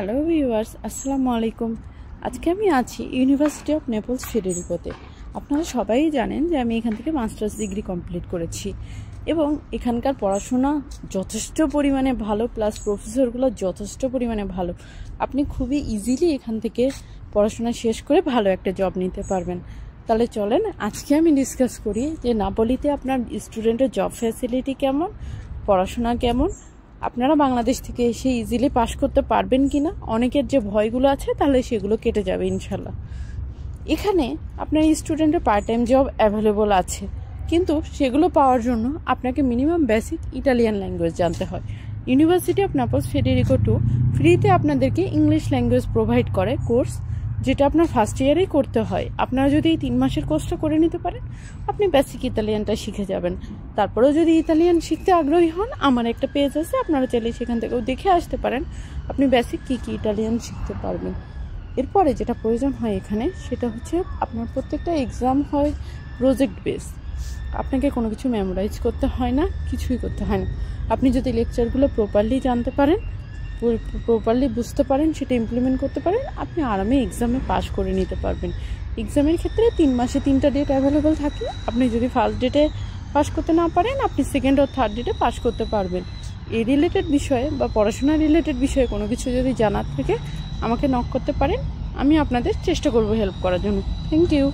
Hello viewers, আসসালামু আলাইকুম। আজকে আমি আছি ইউনিভার্সিটি অফ নেপলস ফেডেরিকোতে। আপনারা সবাই জানেন যে আমি এখান থেকে মাস্টার্স ডিগ্রি কমপ্লিট করেছি এবং এখানকার পড়াশোনা যথেষ্ট পরিমাণে ভালো, প্লাস প্রফেসরগুলো যথেষ্ট পরিমাণে ভালো। আপনি খুবই ইজিলি এখান থেকে পড়াশোনা শেষ করে ভালো একটা জব নিতে পারবেন। তাহলে চলেন আজকে আমি ডিসকাস করি যে নাপোলিতে আপনার স্টুডেন্টের জব ফ্যাসিলিটি কেমন, পড়াশোনা কেমন, আপনারা বাংলাদেশ থেকে এসে ইজিলি পাস করতে পারবেন কি না, অনেকের যে ভয়গুলো আছে তাহলে সেগুলো কেটে যাবে ইনশাল্লাহ। এখানে আপনার স্টুডেন্টের পার্ট টাইম জব অ্যাভেলেবল আছে, কিন্তু সেগুলো পাওয়ার জন্য আপনাকে মিনিমাম বেসিক ইটালিয়ান ল্যাঙ্গুয়েজ জানতে হয়। University of Naples Federico two ফ্রিতে আপনাদেরকে ইংলিশ ল্যাঙ্গুয়েজ প্রোভাইড করে কোর্স, যেটা আপনার ফার্স্ট ইয়ারেই করতে হয়। আপনারা যদি এই 3 মাসের কোর্সটা করে নিতে পারেন, আপনি বেসিক ইতালিয়ানটা শিখে যাবেন। তারপরেও যদি ইতালিয়ান শিখতে আগ্রহী হন, আমার একটা পেজ আছে, আপনারা চাইলে সেখান থেকেও দেখে আসতে পারেন আপনি বেসিক কী কী ইটালিয়ান শিখতে পারবেন। এরপরে যেটা প্রয়োজন হয় এখানে, সেটা হচ্ছে আপনার প্রত্যেকটা এক্সাম হয় প্রজেক্ট বেস। আপনাকে কোনো কিছু মেমোরাইজ করতে হয় না, কিছুই করতে হয় না। আপনি যদি লেকচারগুলো প্রপারলি জানতে পারেন, প্রপারলি বুঝতে পারেন, সেটা ইমপ্লিমেন্ট করতে পারেন, আপনি আরামে এক্সামে পাস করে নিতে পারবেন। এক্সামের ক্ষেত্রে 3 মাসে 3টা ডেট অ্যাভেলেবল থাকে। আপনি যদি ফার্স্ট ডেটে পাস করতে না পারেন, আপনি সেকেন্ড ও থার্ড ডেটে পাস করতে পারবেন। এই রিলেটেড বিষয়ে বা পড়াশোনা রিলেটেড বিষয়ে কোনো কিছু যদি জানার থাকে আমাকে নক করতে পারেন, আমি আপনাদের চেষ্টা করব হেল্প করার জন্য। Thank you.